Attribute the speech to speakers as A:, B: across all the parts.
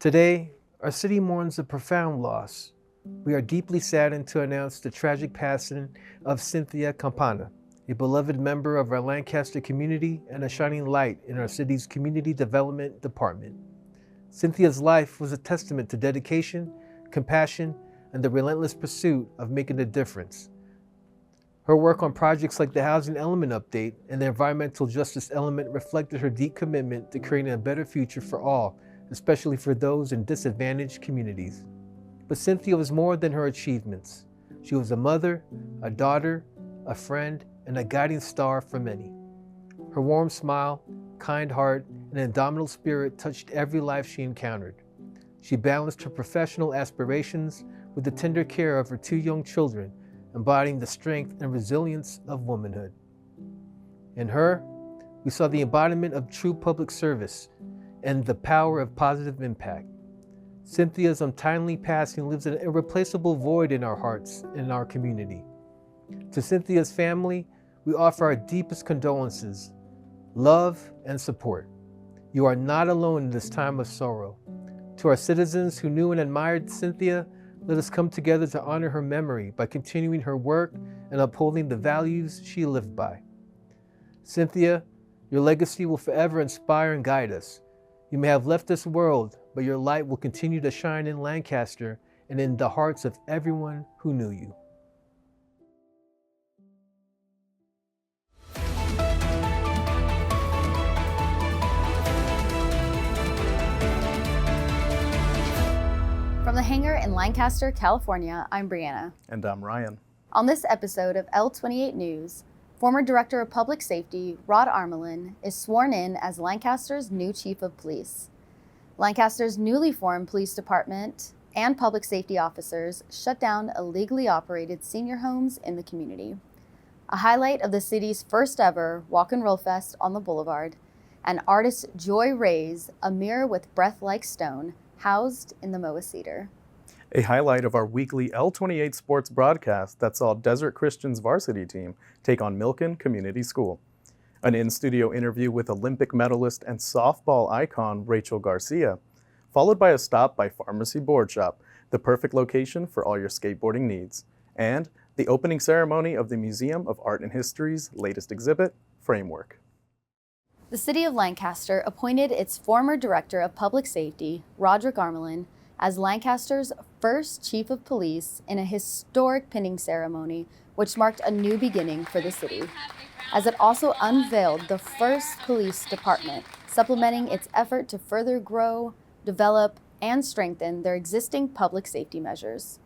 A: Today, our city mourns a profound loss. We are deeply saddened to announce the tragic passing of Cynthia Campana, a beloved member of our Lancaster community and a shining light in our city's community development department. Cynthia's life was a testament to dedication, compassion, and the relentless pursuit of making a difference. Her work on projects like the Housing Element Update and the Environmental Justice Element reflected her deep commitment to creating a better future for all, especially for those in disadvantaged communities. But Cynthia was more than her achievements. She was a mother, a daughter, a friend, and a guiding star for many. Her warm smile, kind heart, and indomitable spirit touched every life she encountered. She balanced her professional aspirations with the tender care of her two young children, embodying the strength and resilience of womanhood. In her, we saw the embodiment of true public service and the power of positive impact. Cynthia's untimely passing leaves an irreplaceable void in our hearts and in our community. To Cynthia's family, we offer our deepest condolences, love, and support. You are not alone in this time of sorrow. To our citizens who knew and admired Cynthia, let us come together to honor her memory by continuing her work and upholding the values she lived by. Cynthia, your legacy will forever inspire and guide us. You may have left this world, but your light will continue to shine in Lancaster and in the hearts of everyone who knew you.
B: From the hangar in Lancaster, California, I'm Brianna.
C: And I'm Ryan.
B: On this episode of L28 News, former Director of Public Safety Rod Armelin is sworn in as Lancaster's new Chief of Police. Lancaster's newly formed police department and public safety officers shut down illegally operated senior homes in the community. A highlight of the city's first ever Walk and Roll Fest on the Boulevard, and artist Joy Ray's A Mirror with Breath Like Stone, housed in the Moa Cedar.
C: A highlight of our weekly L28 sports broadcast that saw Desert Christian's varsity team take on Milken Community School. An in-studio interview with Olympic medalist and softball icon Rachel Garcia, followed by a stop by Pharmacy Boardshop, the perfect location for all your skateboarding needs, and the opening ceremony of the Museum of Art and History's latest exhibit, Framework.
B: The City of Lancaster appointed its former Director of Public Safety, Roderick Armelin, as Lancaster's first Chief of Police in a historic pinning ceremony, which marked a new beginning for the city, as it also unveiled the first police department, supplementing its effort to further grow, develop, and strengthen their existing public safety measures.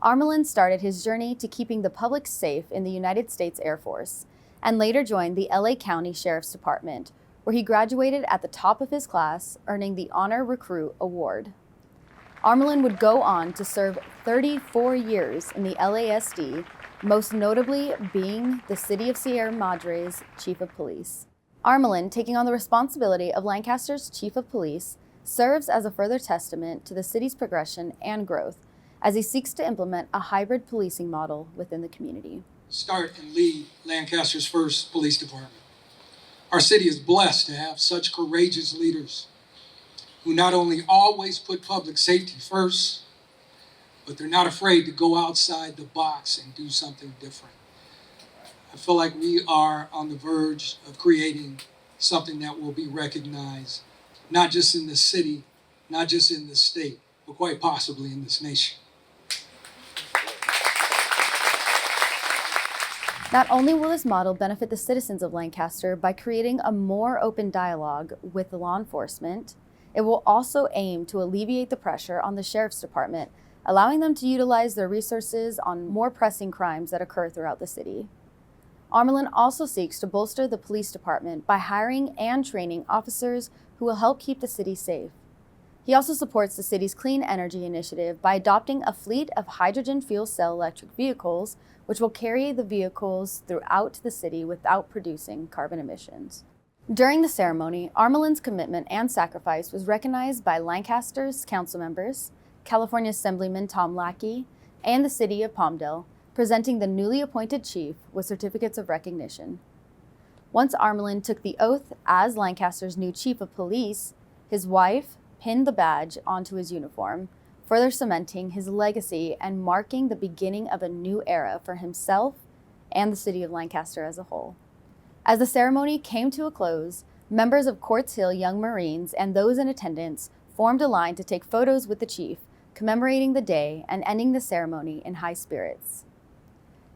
B: Armelin started his journey to keeping the public safe in the United States Air Force, and later joined the LA County Sheriff's Department, where he graduated at the top of his class, earning the Honor Recruit Award. Armelin would go on to serve 34 years in the LASD, most notably being the City of Sierra Madre's Chief of Police. Armelin, taking on the responsibility of Lancaster's Chief of Police, serves as a further testament to the city's progression and growth as he seeks to implement a hybrid policing model within the community.
D: Start and lead Lancaster's first police department. Our city is blessed to have such courageous leaders who not only always put public safety first, but they're not afraid to go outside the box and do something different. I feel like we are on the verge of creating something that will be recognized, not just in the city, not just in the state, but quite possibly in this nation.
B: Not only will this model benefit the citizens of Lancaster by creating a more open dialogue with law enforcement, it will also aim to alleviate the pressure on the Sheriff's Department, allowing them to utilize their resources on more pressing crimes that occur throughout the city. Armelin also seeks to bolster the police department by hiring and training officers who will help keep the city safe. He also supports the city's clean energy initiative by adopting a fleet of hydrogen fuel cell electric vehicles, which will carry the vehicles throughout the city without producing carbon emissions. During the ceremony, Armelin's commitment and sacrifice was recognized by Lancaster's council members, California Assemblyman Tom Lackey, and the City of Palmdale, presenting the newly appointed chief with certificates of recognition. Once Armelin took the oath as Lancaster's new Chief of Police, his wife, pinned the badge onto his uniform, further cementing his legacy and marking the beginning of a new era for himself and the city of Lancaster as a whole. As the ceremony came to a close, members of Quartz Hill Young Marines and those in attendance formed a line to take photos with the chief, commemorating the day and ending the ceremony in high spirits.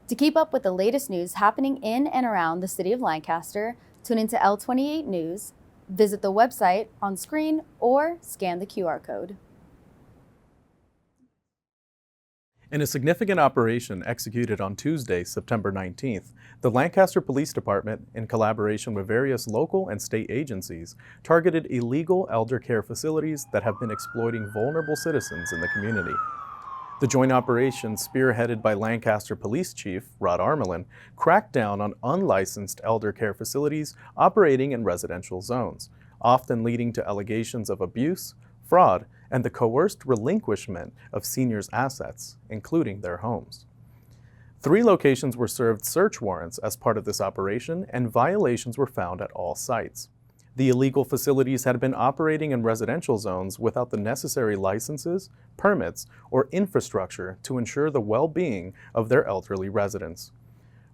B: To keep up with the latest news happening in and around the city of Lancaster, tune into L28 News, visit the website on screen, or scan the QR code.
C: In a significant operation executed on Tuesday, September 19th, the Lancaster Police Department, in collaboration with various local and state agencies, targeted illegal elder care facilities that have been exploiting vulnerable citizens in the community. The joint operation, spearheaded by Lancaster Police Chief Rod Armelin, cracked down on unlicensed elder care facilities operating in residential zones, often leading to allegations of abuse, fraud, and the coerced relinquishment of seniors' assets, including their homes. 3 locations were served search warrants as part of this operation, and violations were found at all sites. The illegal facilities had been operating in residential zones without the necessary licenses, permits, or infrastructure to ensure the well-being of their elderly residents.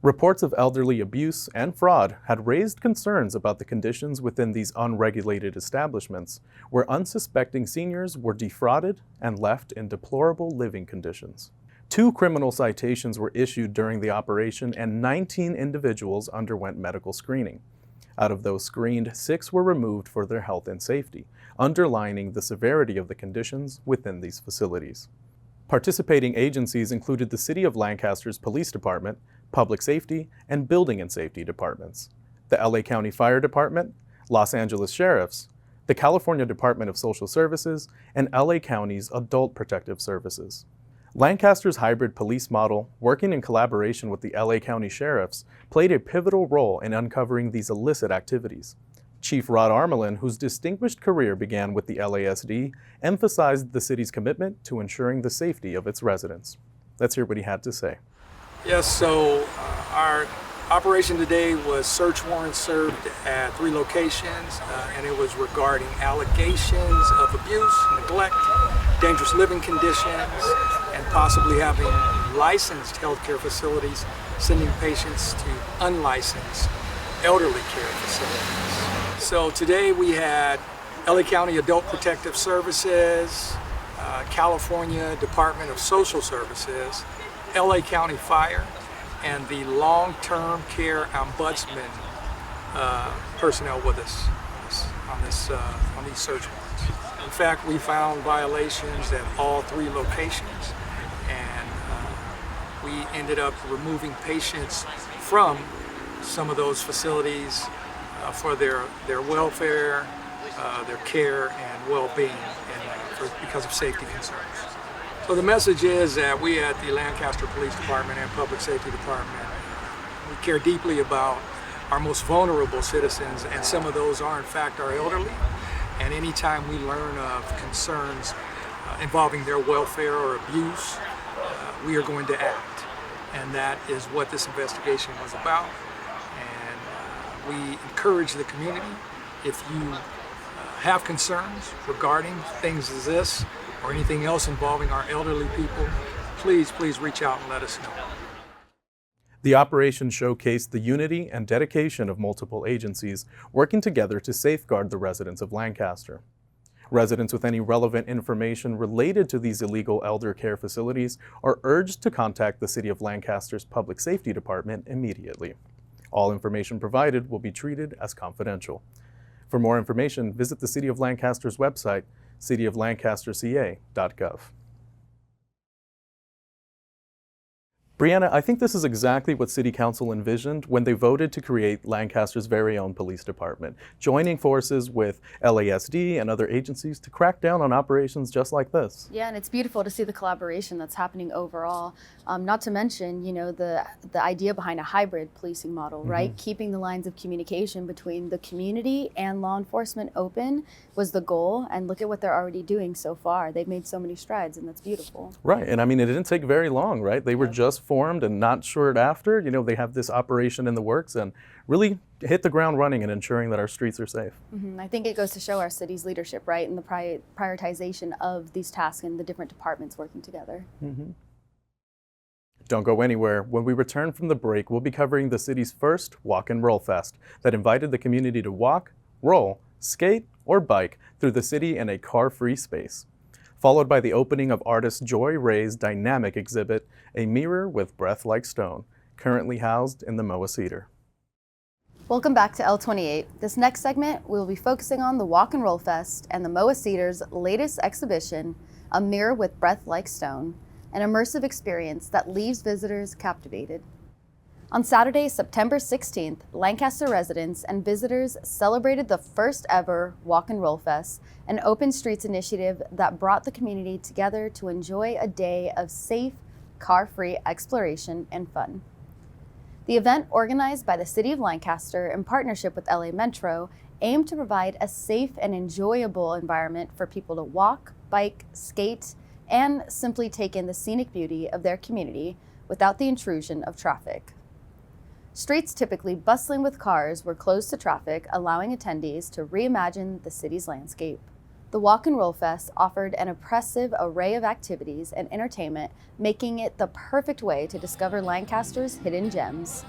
C: Reports of elderly abuse and fraud had raised concerns about the conditions within these unregulated establishments, where unsuspecting seniors were defrauded and left in deplorable living conditions. 2 criminal citations were issued during the operation, and 19 individuals underwent medical screening. Out of those screened, 6 were removed for their health and safety, underlining the severity of the conditions within these facilities. Participating agencies included the City of Lancaster's Police Department, Public Safety, and Building and Safety Departments, the LA County Fire Department, Los Angeles Sheriffs, the California Department of Social Services, and LA County's Adult Protective Services. Lancaster's hybrid police model, working in collaboration with the LA County Sheriffs, played a pivotal role in uncovering these illicit activities. Chief Rod Armelin, whose distinguished career began with the LASD, emphasized the city's commitment to ensuring the safety of its residents. Let's hear what he had to say.
D: Yes, so our operation today was search warrants served at 3 locations, and it was regarding allegations of abuse, neglect, dangerous living conditions, and possibly having licensed healthcare facilities sending patients to unlicensed elderly care facilities. So today we had LA County Adult Protective Services, California Department of Social Services, LA County Fire, and the long-term care ombudsman personnel with us on these search warrants. In fact, we found violations at all 3 locations, and we ended up removing patients from some of those facilities for their welfare, their care, and well-being, and because of safety concerns. So the message is that we at the Lancaster Police Department and Public Safety Department, we care deeply about our most vulnerable citizens, and some of those are in fact our elderly. And anytime we learn of concerns involving their welfare or abuse, we are going to act. And that is what this investigation was about. And we encourage the community, if you have concerns regarding things as this or anything else involving our elderly people, please reach out and let us know.
C: The operation showcased the unity and dedication of multiple agencies working together to safeguard the residents of Lancaster. Residents with any relevant information related to these illegal elder care facilities are urged to contact the City of Lancaster's Public Safety Department immediately. All information provided will be treated as confidential. For more information, visit the City of Lancaster's website, cityoflancasterca.gov. Brianna, I think this is exactly what City Council envisioned when they voted to create Lancaster's very own police department, joining forces with LASD and other agencies to crack down on operations just like this.
B: Yeah, and it's beautiful to see the collaboration that's happening overall. Not to mention, the idea behind a hybrid policing model, right? Keeping the lines of communication between the community and law enforcement open was the goal, and look at what they're already doing so far. They've made so many strides, and that's beautiful.
C: Right, and I mean, it didn't take very long, right? They were just formed and not short after, they have this operation in the works and really hit the ground running in ensuring that our streets are safe.
B: I think it goes to show our city's leadership, right, and the prioritization of these tasks and the different departments working together.
C: Don't go anywhere. When we return from the break, we'll be covering the city's first Walk and Roll Fest that invited the community to walk, roll, skate, or bike through the city in a car-free space. Followed by the opening of artist Joy Ray's dynamic exhibit, A Mirror with Breath Like Stone, currently housed in the Moa Cedar.
B: Welcome back to L28. This next segment, we'll be focusing on the Walk and Roll Fest and the Moa Cedar's latest exhibition, A Mirror with Breath Like Stone, an immersive experience that leaves visitors captivated. On Saturday, September 16th, Lancaster residents and visitors celebrated the first ever Walk and Roll Fest, an open streets initiative that brought the community together to enjoy a day of safe, car-free exploration and fun. The event, organized by the City of Lancaster in partnership with LA Metro, aimed to provide a safe and enjoyable environment for people to walk, bike, skate, and simply take in the scenic beauty of their community without the intrusion of traffic. Streets typically bustling with cars were closed to traffic, allowing attendees to reimagine the city's landscape. The Walk and Roll Fest offered an impressive array of activities and entertainment, making it the perfect way to discover Lancaster's hidden gems.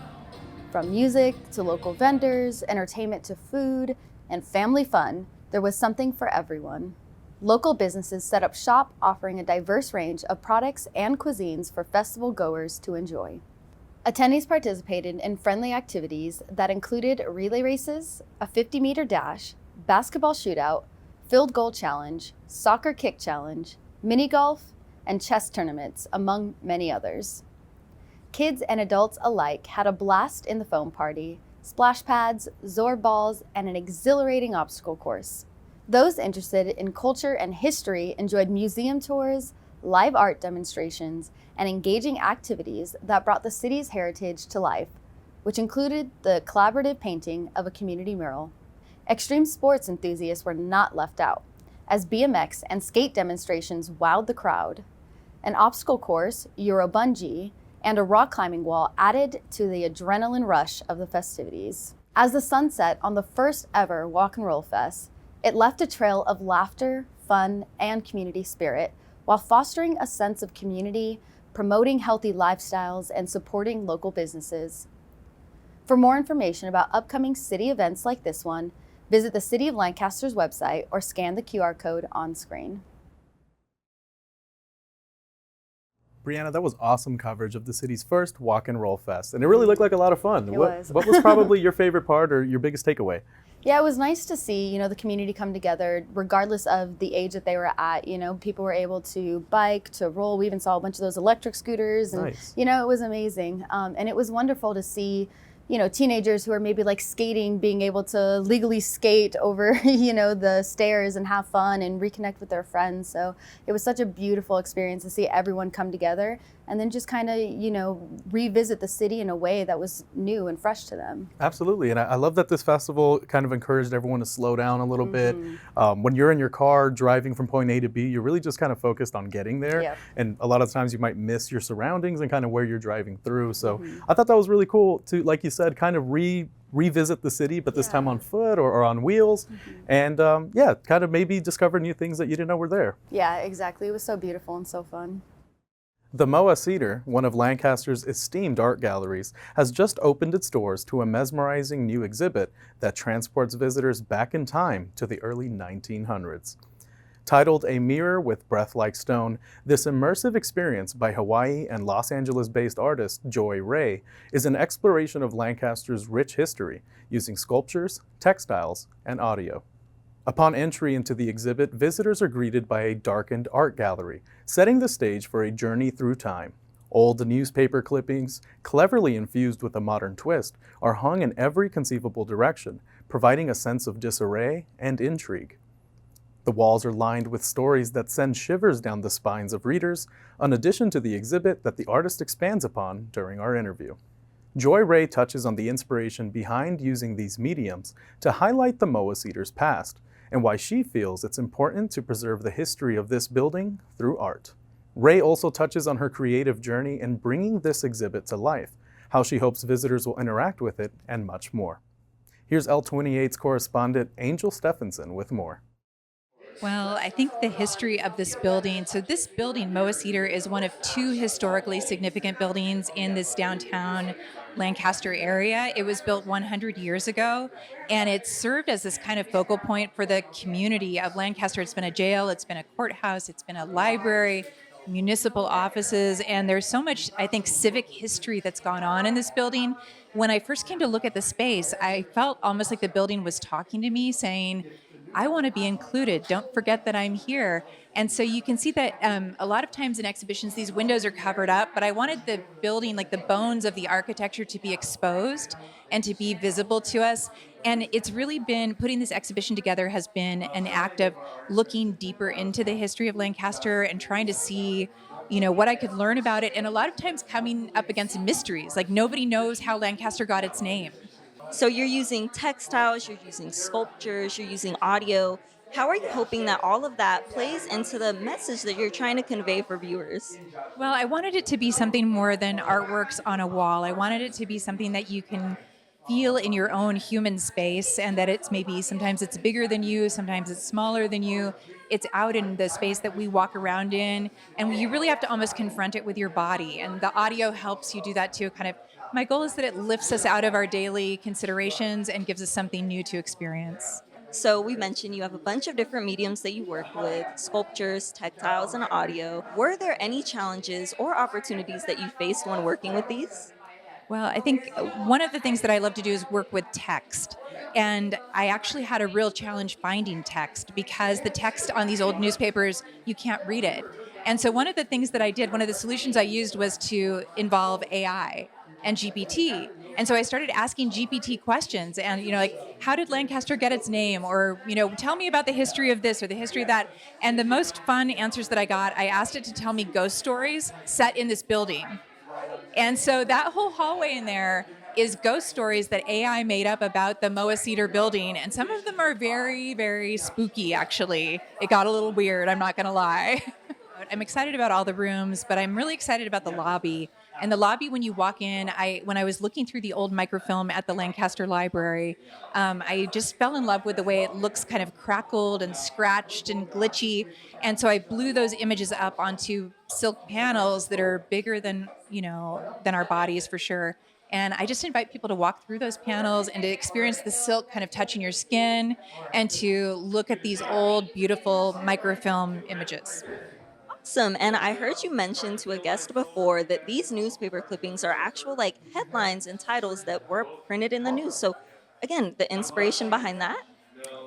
B: From music to local vendors, entertainment to food, and family fun, there was something for everyone. Local businesses set up shop, offering a diverse range of products and cuisines for festival goers to enjoy. Attendees participated in friendly activities that included relay races, a 50-meter dash, basketball shootout, field goal challenge, soccer kick challenge, mini golf, and chess tournaments, among many others. Kids and adults alike had a blast in the foam party, splash pads, Zorb balls, and an exhilarating obstacle course. Those interested in culture and history enjoyed museum tours, live art demonstrations, and engaging activities that brought the city's heritage to life, which included the collaborative painting of a community mural. Extreme sports enthusiasts were not left out, as BMX and skate demonstrations wowed the crowd. An obstacle course, Euro bungee, and a rock climbing wall added to the adrenaline rush of the festivities. As the sun set on the first ever Walk and Roll Fest, it left a trail of laughter, fun, and community spirit, while fostering a sense of community, promoting healthy lifestyles, and supporting local businesses. For more information about upcoming city events like this one, visit the City of Lancaster's website or scan the QR code on screen.
C: Brianna, that was awesome coverage of the city's first Walk and Roll Fest, and it really looked like a lot of fun.
B: Was.
C: What was probably your favorite part or your biggest takeaway?
B: Yeah, it was nice to see, the community come together regardless of the age that they were at. People were able to bike, to roll. We even saw a bunch of those electric scooters, and
C: Nice.
B: It was amazing. And it was wonderful to see, teenagers who are maybe like skating, being able to legally skate over, the stairs and have fun and reconnect with their friends. So it was such a beautiful experience to see everyone come together and then just kind of, revisit the city in a way that was new and fresh to them.
C: Absolutely, and I love that this festival kind of encouraged everyone to slow down a little bit. When you're in your car driving from point A to B, you're really just kind of focused on getting there.
B: Yep.
C: And a lot of times you might miss your surroundings and kind of where you're driving through. So I thought that was really cool to, like you said, kind of revisit the city, but this time on foot or on wheels. And kind of maybe discover new things that you didn't know were there.
B: Yeah, exactly. It was so beautiful and so fun.
C: The Moa Cedar, one of Lancaster's esteemed art galleries, has just opened its doors to a mesmerizing new exhibit that transports visitors back in time to the early 1900s. Titled A Mirror with Breath Like Stone, this immersive experience by Hawaii and Los Angeles-based artist Joy Ray is an exploration of Lancaster's rich history using sculptures, textiles, and audio. Upon entry into the exhibit, visitors are greeted by a darkened art gallery, setting the stage for a journey through time. Old newspaper clippings, cleverly infused with a modern twist, are hung in every conceivable direction, providing a sense of disarray and intrigue. The walls are lined with stories that send shivers down the spines of readers, in addition to the exhibit that the artist expands upon during our interview. Joy Ray touches on the inspiration behind using these mediums to highlight the Moa Cedar's past, and why she feels it's important to preserve the history of this building through art. Ray also touches on her creative journey in bringing this exhibit to life, how she hopes visitors will interact with it, and much more. Here's L28's correspondent Angel Stephenson with more.
E: Well, I think the history of this building, so this building, Moa Cedar, is one of two historically significant buildings in this downtown Lancaster area. It was built 100 years ago, and it served as this kind of focal point for the community of Lancaster. It's been a jail, it's been a courthouse, it's been a library, municipal offices, and there's so much, I think, civic history that's gone on in this building. When I first came to look at the space, I felt almost like the building was talking to me, saying, I want to be included. Don't forget that I'm here. And so you can see that a lot of times in exhibitions, these windows are covered up, but I wanted the building, like the bones of the architecture, to be exposed and to be visible to us. And it's really been, putting this exhibition together has been an act of looking deeper into the history of Lancaster and trying to see, you know, what I could learn about it. And a lot of times coming up against mysteries, like nobody knows how Lancaster got its name.
F: So you're using textiles, you're using sculptures, you're using audio. How are you hoping that all of that plays into the message that you're trying to convey for viewers?
E: Well, I wanted it to be something more than artworks on a wall. I wanted it to be something that you can feel in your own human space, and that it's maybe sometimes it's bigger than you, sometimes it's smaller than you. It's out in the space that we walk around in, and you really have to almost confront it with your body. And the audio helps you do that too. Kind of, my goal is that it lifts us out of our daily considerations and gives us something new to experience.
F: So we mentioned you have a bunch of different mediums that you work with, sculptures, textiles, and audio. Were there any challenges or opportunities that you faced when working with these?
E: Well, I think one of the things that I love to do is work with text. And I actually had a real challenge finding text, because the text on these old newspapers, you can't read it. And so one of the things that I did, one of the solutions I used, was to involve AI and GPT. And so I started asking GPT questions and, you know, like, how did Lancaster get its name? Or, you know, tell me about the history of this or the history of that. And the most fun answers that I got, I asked it to tell me ghost stories set in this building. And so that whole hallway in there is ghost stories that AI made up about the Moa Cedar building. And some of them are very, very spooky, actually. It got a little weird, I'm not going to lie. I'm excited about all the rooms, but I'm really excited about the lobby. And the lobby, when you walk in, when I was looking through the old microfilm at the Lancaster Library, I just fell in love with the way it looks kind of crackled and scratched and glitchy. And so I blew those images up onto silk panels that are bigger than, you know, than our bodies for sure. And I just invite people to walk through those panels and to experience the silk kind of touching your skin and to look at these old, beautiful microfilm images.
F: Awesome. And I heard you mention to a guest before that these newspaper clippings are actual like headlines and titles that were printed in the news. So again, the inspiration behind that?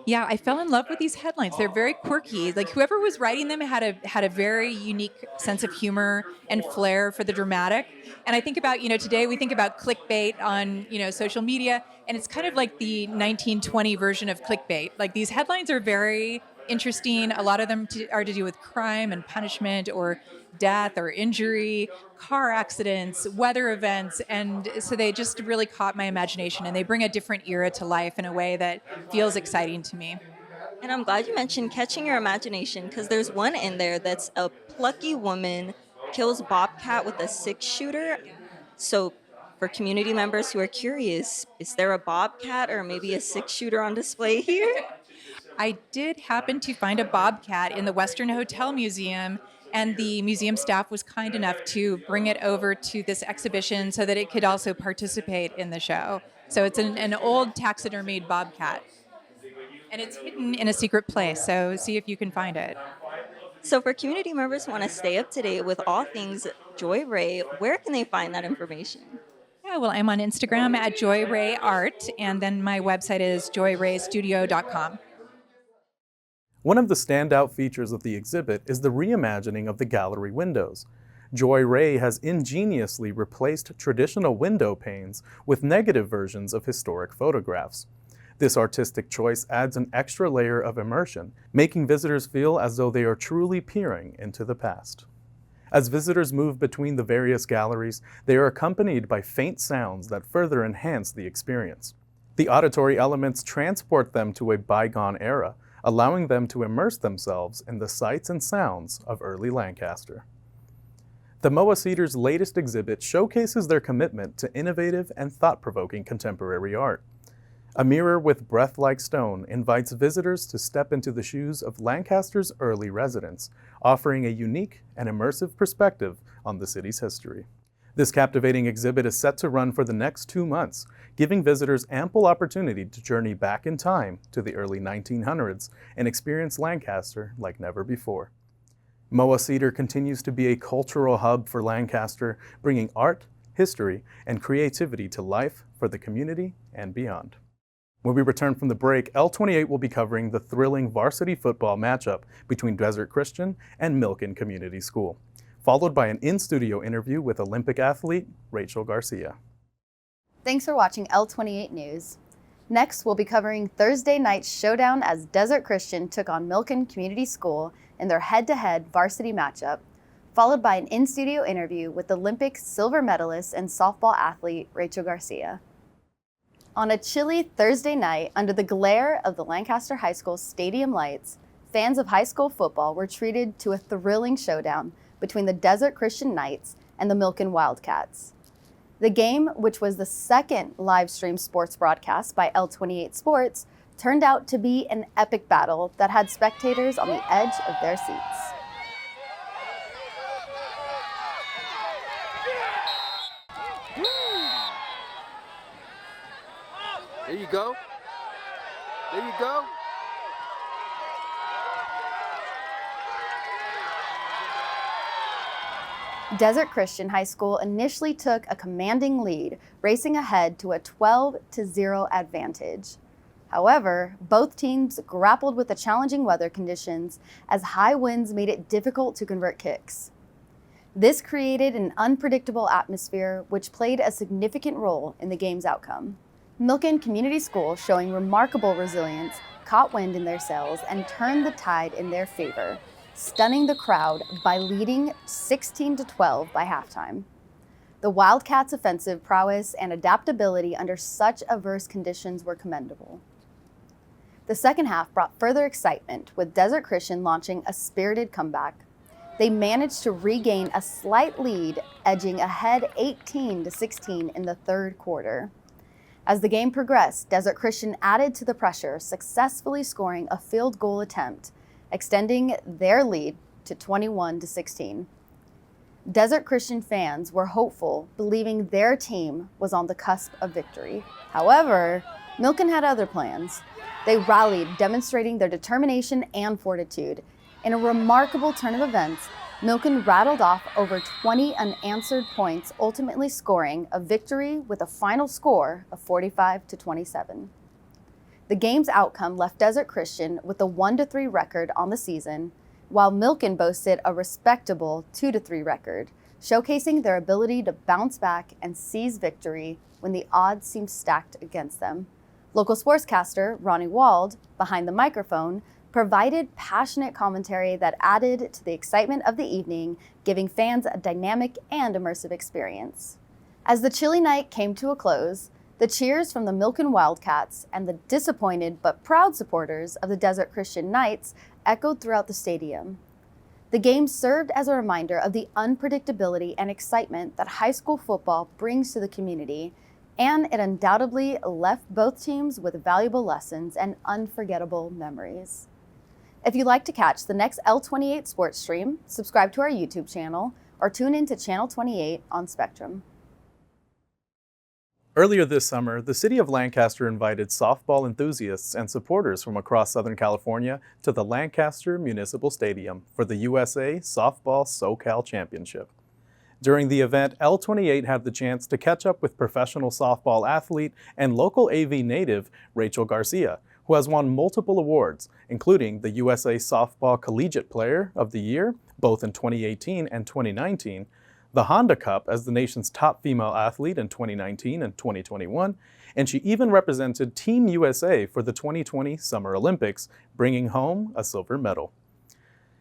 E: Yeah, I fell in love with these headlines. They're very quirky. Like whoever was writing them had a very unique sense of humor and flair for the dramatic. And I think about, you know, today we think about clickbait on, you know, social media, and it's kind of like the 1920 version of clickbait. Like these headlines are very interesting. A lot of them are to do with crime and punishment or death or injury, car accidents, weather events. And so they just really caught my imagination, and they bring a different era to life in a way that feels exciting to me.
F: And I'm glad you mentioned catching your imagination, because there's one in there that's a plucky woman kills bobcat with a 6-shooter. So for community members who are curious, is there a bobcat or maybe a 6-shooter on display here?
E: I did happen to find a bobcat in the Western Hotel Museum, and the museum staff was kind enough to bring it over to this exhibition so that it could also participate in the show. So it's an old taxidermied bobcat, and it's hidden in a secret place, so see if you can find it.
F: So for community members who want to stay up to date with all things Joy Ray, where can they find that information?
E: Yeah, well, I'm on Instagram at JoyRayArt, and then my website is joyraystudio.com.
C: One of the standout features of the exhibit is the reimagining of the gallery windows. Joy Ray has ingeniously replaced traditional window panes with negative versions of historic photographs. This artistic choice adds an extra layer of immersion, making visitors feel as though they are truly peering into the past. As visitors move between the various galleries, they are accompanied by faint sounds that further enhance the experience. The auditory elements transport them to a bygone era, allowing them to immerse themselves in the sights and sounds of early Lancaster. The MOA Cedar's latest exhibit showcases their commitment to innovative and thought-provoking contemporary art. A mirror with breath-like stone invites visitors to step into the shoes of Lancaster's early residents, offering a unique and immersive perspective on the city's history. This captivating exhibit is set to run for the next 2 months, giving visitors ample opportunity to journey back in time to the early 1900s and experience Lancaster like never before. MOA Cedar continues to be a cultural hub for Lancaster, bringing art, history, and creativity to life for the community and beyond. When we return from the break, L28 will be covering the thrilling varsity football matchup between Desert Christian and Milken Community School, followed by an in-studio interview with Olympic athlete Rachel Garcia.
B: Thanks for watching L28 News. Next, we'll be covering Thursday night's showdown as Desert Christian took on Milken Community School in their head-to-head varsity matchup, followed by an in-studio interview with Olympic silver medalist and softball athlete Rachel Garcia. On a chilly Thursday night, under the glare of the Lancaster High School stadium lights, fans of high school football were treated to a thrilling showdown between the Desert Christian Knights and the Milken Wildcats. The game, which was the second live-stream sports broadcast by L28 Sports, turned out to be an epic battle that had spectators on the edge of their seats.
G: There you go. There you go.
B: Desert Christian High School initially took a commanding lead, racing ahead to a 12-0 advantage. However, both teams grappled with the challenging weather conditions as high winds made it difficult to convert kicks. This created an unpredictable atmosphere which played a significant role in the game's outcome. Milken Community School, showing remarkable resilience, caught wind in their sails and turned the tide in their favor, stunning the crowd by leading 16-12 by halftime. The Wildcats' offensive prowess and adaptability under such adverse conditions were commendable. The second half brought further excitement, with Desert Christian launching a spirited comeback. They managed to regain a slight lead, edging ahead 18-16 in the third quarter. As the game progressed, Desert Christian added to the pressure, successfully scoring a field goal attempt, extending their lead to 21-16. Desert Christian fans were hopeful, believing their team was on the cusp of victory. However, Milken had other plans. They rallied, demonstrating their determination and fortitude. In a remarkable turn of events, Milken rattled off over 20 unanswered points, ultimately scoring a victory with a final score of 45-27. The game's outcome left Desert Christian with a 1-3 record on the season, while Milken boasted a respectable 2-3 record, showcasing their ability to bounce back and seize victory when the odds seemed stacked against them. Local sportscaster Ronnie Wald, behind the microphone, provided passionate commentary that added to the excitement of the evening, giving fans a dynamic and immersive experience. As the chilly night came to a close, the cheers from the Milken Wildcats and the disappointed but proud supporters of the Desert Christian Knights echoed throughout the stadium. The game served as a reminder of the unpredictability and excitement that high school football brings to the community, and it undoubtedly left both teams with valuable lessons and unforgettable memories. If you'd like to catch the next L28 sports stream, subscribe to our YouTube channel or tune in to Channel 28 on Spectrum.
C: Earlier this summer, the city of Lancaster invited softball enthusiasts and supporters from across Southern California to the Lancaster Municipal Stadium for the USA Softball SoCal Championship. During the event, L28 had the chance to catch up with professional softball athlete and local AV native Rachel Garcia, who has won multiple awards, including the USA Softball Collegiate Player of the Year, both in 2018 and 2019, the Honda Cup as the nation's top female athlete in 2019 and 2021, and she even represented Team USA for the 2020 Summer Olympics, bringing home a silver medal.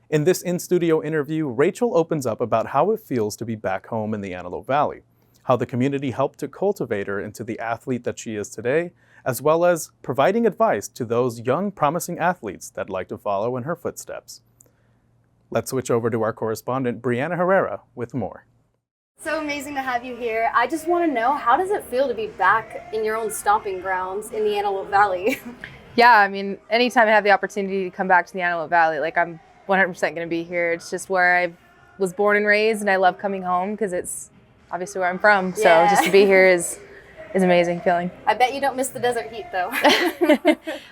C: In this in-studio interview, Rachel opens up about how it feels to be back home in the Antelope Valley, how the community helped to cultivate her into the athlete that she is today, as well as providing advice to those young, promising athletes that'd like to follow in her footsteps. Let's switch over to our correspondent, Brianna Herrera, with more.
B: So amazing to have you here. I just want to know, how does it feel to be back in your own stomping grounds in the Antelope Valley?
H: Yeah, I mean, anytime I have the opportunity to come back to the Antelope Valley, like I'm 100% going to be here. It's just where I was born and raised, and I love coming home because it's obviously where I'm from. So
B: Yeah.
H: just to be here is an amazing feeling.
B: I bet you don't miss the desert heat, though.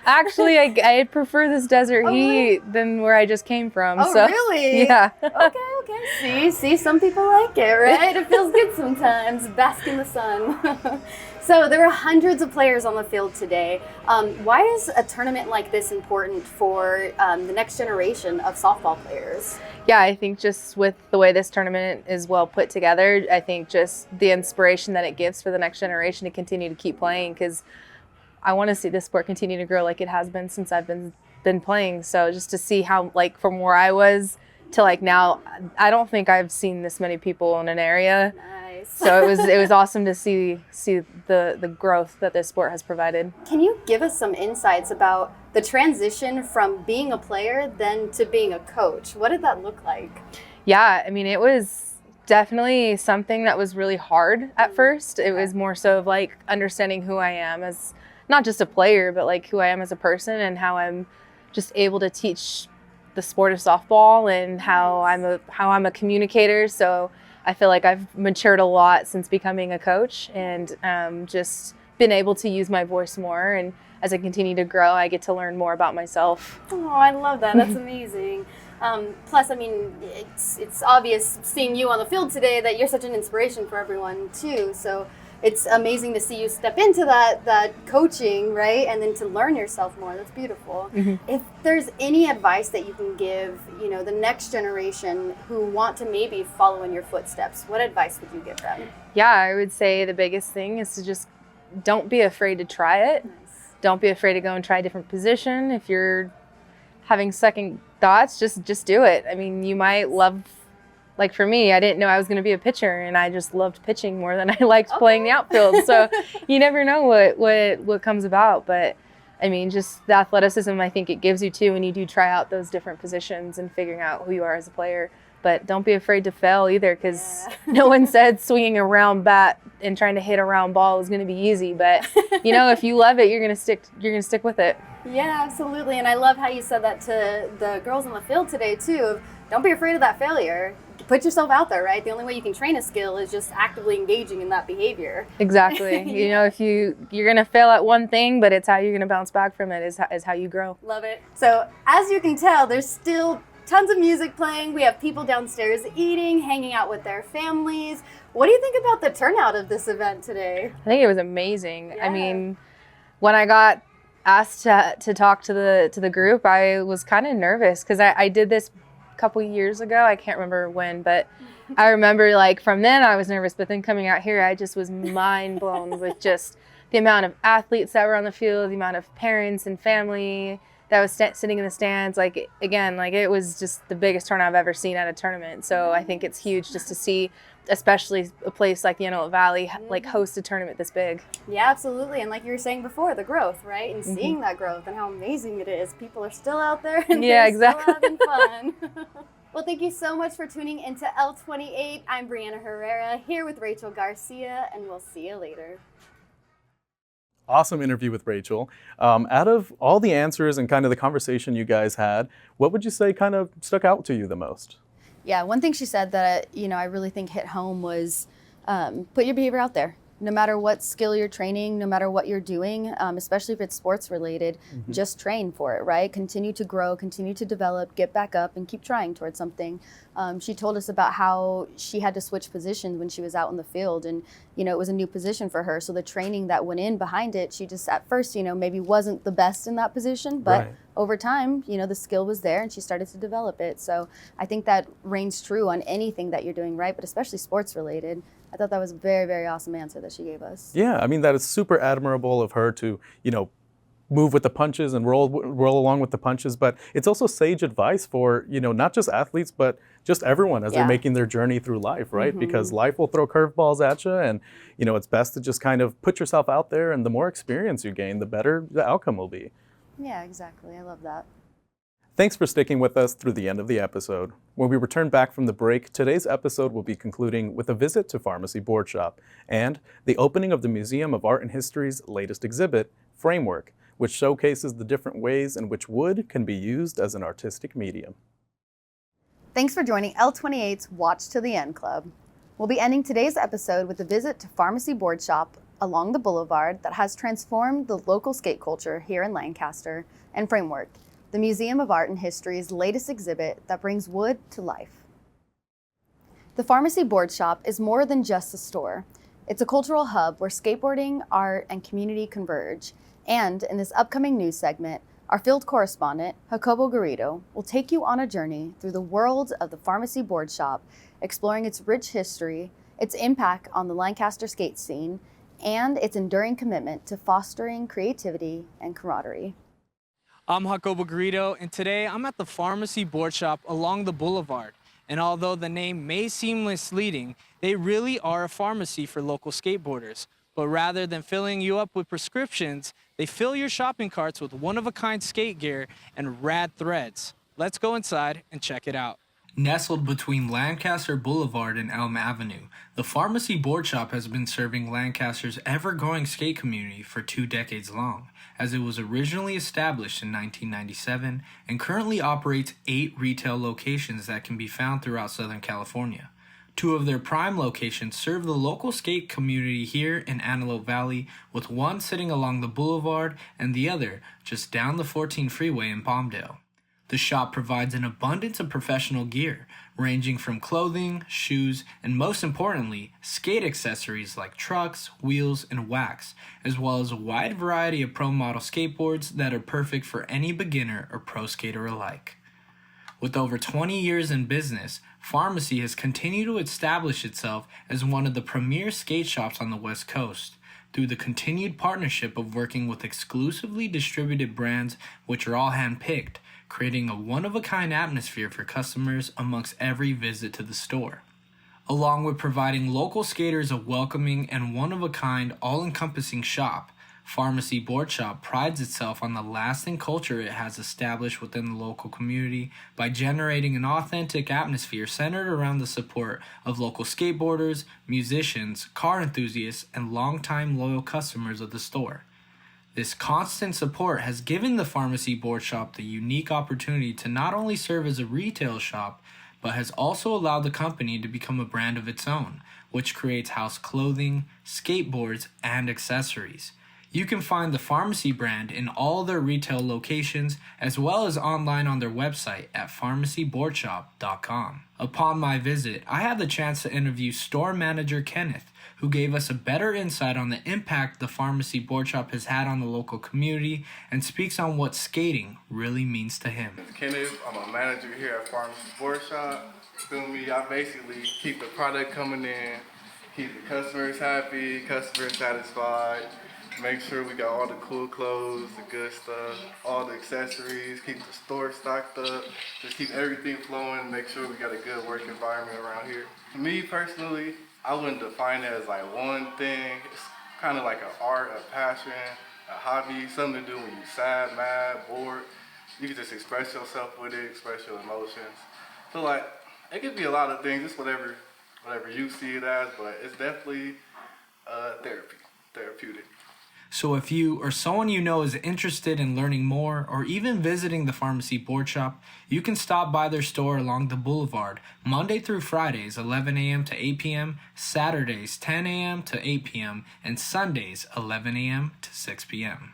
H: Actually, I prefer this desert heat than where I just came from.
B: Oh,
H: so,
B: really?
H: Yeah.
B: Okay. See, some people like it, right? It feels good sometimes. Bask in the sun. So there were hundreds of players on the field today. Why is a tournament like this important for the next generation of softball players?
H: Yeah, I think just with the way this tournament is well put together, I think just the inspiration that it gives for the next generation to continue to keep playing, because I want to see this sport continue to grow like it has been since I've been playing. So just to see how, like, from where I was to like now, I don't think I've seen this many people in an area.
B: Nice.
H: So it was awesome to see the growth that this sport has provided.
B: Can you give us some insights about the transition from being a player then to being a coach? What did that look like?
H: Yeah, I mean, it was definitely something that was really hard at first. It was more so of like understanding who I am as not just a player, but like who I am as a person, and how I'm just able to teach the sport of softball, and how I'm a communicator. So I feel like I've matured a lot since becoming a coach, and just been able to use my voice more. And as I continue to grow, I get to learn more about myself.
B: Oh, I love that. That's amazing. Plus, I mean, it's obvious seeing you on the field today that you're such an inspiration for everyone too. So it's amazing to see you step into that coaching, right? And then to learn yourself more. That's beautiful.
H: Mm-hmm.
B: If there's any advice that you can give, the next generation who want to maybe follow in your footsteps, what advice would you give them?
H: Yeah, I would say the biggest thing is to just don't be afraid to try it.
B: Nice.
H: Don't be afraid to go and try a different position. If you're having second thoughts, just do it. I mean, you might love, like for me, I didn't know I was going to be a pitcher, and I just loved pitching more than I liked playing the outfield. So you never know what comes about. But I mean, just the athleticism I think it gives you too when you do try out those different positions and figuring out who you are as a player. But don't be afraid to fail either, because no one said swinging a round bat and trying to hit a round ball is going to be easy. But if you love it, you're going to stick with it.
B: Yeah, absolutely. And I love how you said that to the girls on the field today too. Of don't be afraid of that failure. Put yourself out there, right? The only way you can train a skill is just actively engaging in that behavior.
H: Exactly. If you're going to fail at one thing, but it's how you're going to bounce back from it is how you grow.
B: Love it. So as you can tell, there's still tons of music playing. We have people downstairs eating, hanging out with their families. What do you think about the turnout of this event today?
H: I think it was amazing.
B: Yeah.
H: I mean, when I got asked to talk to the group, I was kind of nervous, because I did this a couple years ago. I can't remember when, but I remember like from then I was nervous, but then coming out here, I just was mind blown with just the amount of athletes that were on the field, the amount of parents and family that was sitting in the stands. Like, again, like it was just the biggest turnout I've ever seen at a tournament. So I think it's huge just to see, especially a place like the Antelope Valley, like host a tournament this big.
B: Yeah, absolutely. And like you were saying before, the growth, right? And seeing that growth and how amazing it is. People are still out there and
H: Yeah,
B: they're
H: exactly.
B: still having fun. Well, thank you so much for tuning into L28. I'm Brianna Herrera here with Rachel Garcia, and we'll see you later.
C: Awesome interview with Rachel. Out of all the answers and kind of the conversation you guys had, what would you say kind of stuck out to you the most?
B: Yeah, one thing she said that I really think hit home was put your behavior out there. No matter what skill you're training, no matter what you're doing, especially if it's sports related, just train for it, right? Continue to grow, continue to develop, get back up, and keep trying towards something. She told us about how she had to switch positions when she was out in the field, and it was a new position for her. So the training that went in behind it, she just at first, maybe wasn't the best in that position, but over time, the skill was there and she started to develop it. So I think that reigns true on anything that you're doing, right? But especially sports related. I thought that was a very, very awesome answer that she gave us.
C: Yeah, I mean, that is super admirable of her to, move with the punches and roll along with the punches. But it's also sage advice for, not just athletes, but just everyone as they're making their journey through life, right? Because life will throw curveballs at you, and, it's best to just kind of put yourself out there, and the more experience you gain, the better the outcome will be.
B: Yeah, exactly. I love that.
C: Thanks for sticking with us through the end of the episode. When we return back from the break, today's episode will be concluding with a visit to Pharmacy Boardshop and the opening of the Museum of Art and History's latest exhibit, Framework, which showcases the different ways in which wood can be used as an artistic medium.
B: Thanks for joining L28's Watch to the End Club. We'll be ending today's episode with a visit to Pharmacy Boardshop along the boulevard that has transformed the local skate culture here in Lancaster, and Framework, the Museum of Art and History's latest exhibit that brings wood to life. The Pharmacy Boardshop is more than just a store. It's a cultural hub where skateboarding, art, and community converge. And in this upcoming news segment, our field correspondent, Jacobo Garrido, will take you on a journey through the world of the Pharmacy Boardshop, exploring its rich history, its impact on the Lancaster skate scene, and its enduring commitment to fostering creativity and camaraderie.
I: I'm Jacobo Garrido, and today I'm at the Pharmacy Boardshop along the boulevard. And although the name may seem misleading, they really are a pharmacy for local skateboarders. But rather than filling you up with prescriptions, they fill your shopping carts with one-of-a-kind skate gear and rad threads. Let's go inside and check it out. Nestled between Lancaster Boulevard and Elm Avenue, the Pharmacy Boardshop has been serving Lancaster's ever-growing skate community for 2 decades long, as it was originally established in 1997 and currently operates 8 retail locations that can be found throughout Southern California. 2 of their prime locations serve the local skate community here in Antelope Valley, with one sitting along the boulevard and the other just down the 14 freeway in Palmdale. The shop provides an abundance of professional gear, ranging from clothing, shoes, and most importantly, skate accessories like trucks, wheels, and wax, as well as a wide variety of pro model skateboards that are perfect for any beginner or pro skater alike. With over 20 years in business, Pharmacy has continued to establish itself as one of the premier skate shops on the West Coast, through the continued partnership of working with exclusively distributed brands which are all hand-picked, creating a one-of-a-kind atmosphere for customers amongst every visit to the store. Along with providing local skaters a welcoming and one-of-a-kind, all-encompassing shop, Pharmacy Boardshop prides itself on the lasting culture it has established within the local community by generating an authentic atmosphere centered around the support of local skateboarders, musicians, car enthusiasts, and longtime loyal customers of the store. This constant support has given the Pharmacy Boardshop the unique opportunity to not only serve as a retail shop, but has also allowed the company to become a brand of its own, which creates house clothing, skateboards, and accessories. You can find the Pharmacy brand in all their retail locations, as well as online on their website at pharmacyboardshop.com. Upon my visit, I had the chance to interview store manager Kenneth, who gave us a better insight on the impact the Pharmacy Boardshop has had on the local community and speaks on what skating really means to him.
J: I'm Kenneth. I'm a manager here at Pharmacy Boardshop. Through me, I basically keep the product coming in, keep the customers happy, customers satisfied, make sure we got all the cool clothes, the good stuff, all the accessories, keep the store stocked up, just keep everything flowing, make sure we got a good work environment around here. For me personally, I wouldn't define it as like one thing. It's kind of like an art, a passion, a hobby, something to do when you're sad, mad, bored. You can just express yourself with it, express your emotions. So like, it could be a lot of things, just whatever you see it as, but it's definitely therapeutic.
I: So if you or someone you know is interested in learning more or even visiting the Pharmacy Boardshop, you can stop by their store along the boulevard Monday through Fridays 11 a.m. to 8 p.m., Saturdays 10 a.m. to 8 p.m., and Sundays 11 a.m. to 6 p.m.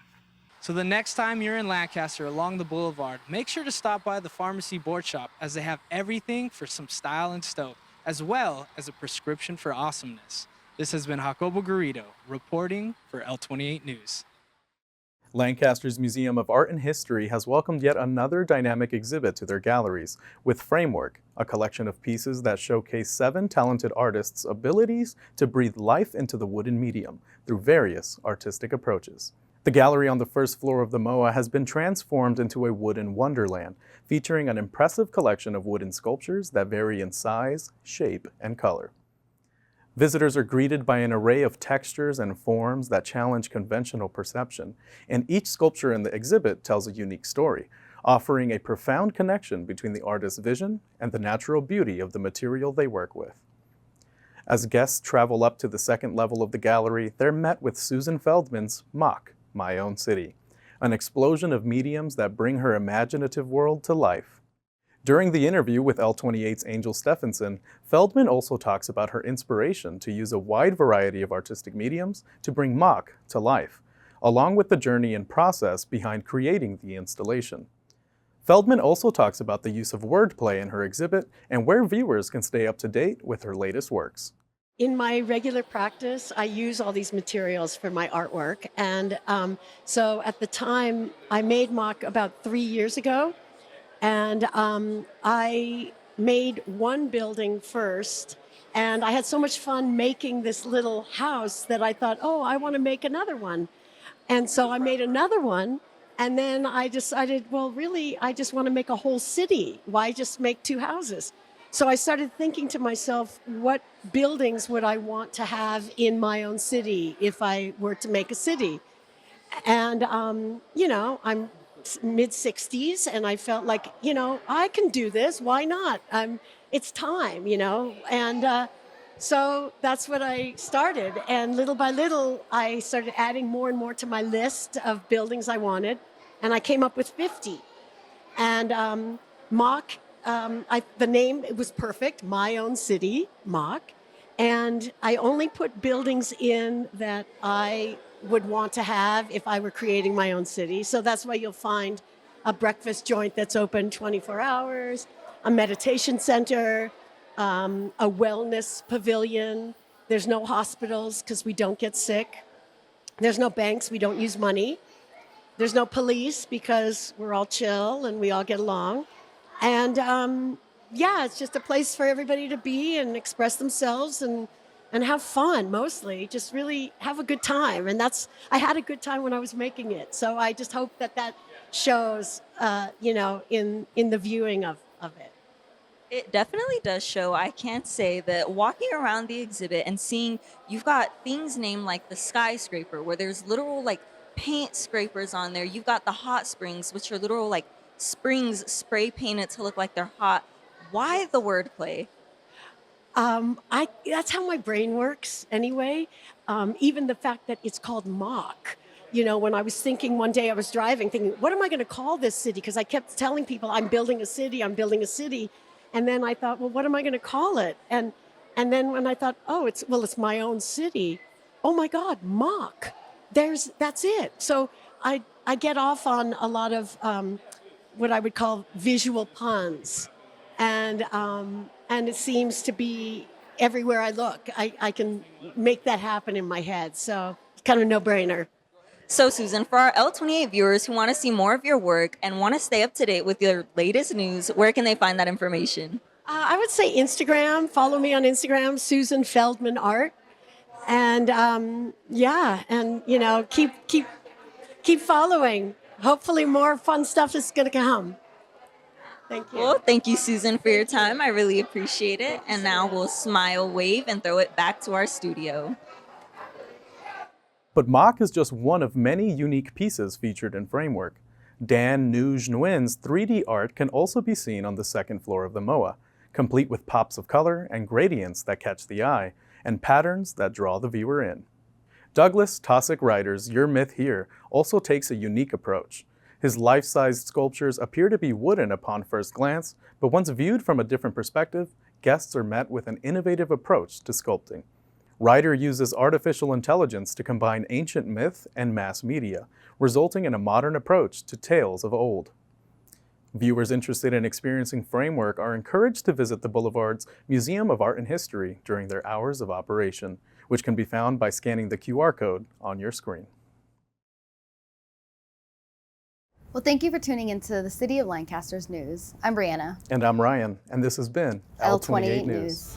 I: So the next time you're in Lancaster along the boulevard, make sure to stop by the Pharmacy Boardshop, as they have everything for some style and stoke, as well as a prescription for awesomeness. This has been Jacobo Garrido reporting for L28 News.
C: Lancaster's Museum of Art and History has welcomed yet another dynamic exhibit to their galleries, with Framework, a collection of pieces that showcase 7 talented artists' abilities to breathe life into the wooden medium through various artistic approaches. The gallery on the first floor of the MOA has been transformed into a wooden wonderland, featuring an impressive collection of wooden sculptures that vary in size, shape, and color. Visitors are greeted by an array of textures and forms that challenge conventional perception, and each sculpture in the exhibit tells a unique story, offering a profound connection between the artist's vision and the natural beauty of the material they work with. As guests travel up to the second level of the gallery, they're met with Susan Feldman's Mock, My Own City, an explosion of mediums that bring her imaginative world to life. During the interview with L28's Angel Stephenson, Feldman also talks about her inspiration to use a wide variety of artistic mediums to bring Mock to life, along with the journey and process behind creating the installation. Feldman also talks about the use of wordplay in her exhibit and where viewers can stay up to date with her latest works.
K: In my regular practice, I use all these materials for my artwork. And so at the time, I made Mock about 3 years ago. And I made one building first. And I had so much fun making this little house that I thought, oh, I want to make another one. And so I made another one. And then I decided, well, really, I just want to make a whole city. Why just make 2 houses? So I started thinking to myself, what buildings would I want to have in my own city if I were to make a city? And, you know, I'm mid-60s and I felt like, you know, I can do this. Why not? It's time, you know. And so that's what I started. And little by little, I started adding more and more to my list of buildings I wanted. And I came up with 50. And Mock, the name, it was perfect, My Own City, Mock. And I only put buildings in that I would want to have if I were creating my own city. So that's why you'll find a breakfast joint that's open 24 hours, a meditation center, a wellness pavilion. There's no hospitals because we don't get sick. There's no banks, we don't use money. There's no police because we're all chill and we all get along. And yeah, it's just a place for everybody to be and express themselves and have fun, mostly. Just really have a good time. And I had a good time when I was making it. So I just hope that shows, you know, in the viewing of it.
F: It definitely does show. I can't say that walking around the exhibit and seeing, you've got things named like the skyscraper, where there's literal like paint scrapers on there. You've got the hot springs, which are literal like springs spray painted to look like they're hot. Why the wordplay? That's how my brain works anyway. Even the fact that it's called Mock. You know, when I was thinking one day, I was driving thinking, what am I going to call this city? Because I kept telling people, I'm building a city, I'm building a city. And then I thought, well, what am I going to call it? And then when I thought, oh, it's my own city. Oh my God, Mock. That's it. So I get off on a lot of what I would call visual puns. And it seems to be everywhere I look. I can make that happen in my head. So it's kind of a no-brainer. So Susan, for our L28 viewers who want to see more of your work and want to stay up to date with your latest news, where can they find that information?
K: I would say Instagram. Follow me on Instagram, Susan Feldman Art. And yeah, and you know, keep following. Hopefully more fun stuff is going to come. Thank you.
F: Well, thank you, Susan, for your time. I really appreciate it. And now we'll smile, wave, and throw it back to our studio.
C: But Mock is just one of many unique pieces featured in Framework. Dan Nuge Nguyen's 3D art can also be seen on the second floor of the MOA, complete with pops of color and gradients that catch the eye, and patterns that draw the viewer in. Douglas Tosick Ryder's Your Myth Here also takes a unique approach. His life-sized sculptures appear to be wooden upon first glance, but once viewed from a different perspective, guests are met with an innovative approach to sculpting. Ryder uses artificial intelligence to combine ancient myth and mass media, resulting in a modern approach to tales of old. Viewers interested in experiencing Framework are encouraged to visit the Boulevard's Museum of Art and History during their hours of operation, which can be found by scanning the QR code on your screen.
B: Well, thank you for tuning into the City of Lancaster's news. I'm Brianna.
C: And I'm Ryan, and this has been
B: L28 News.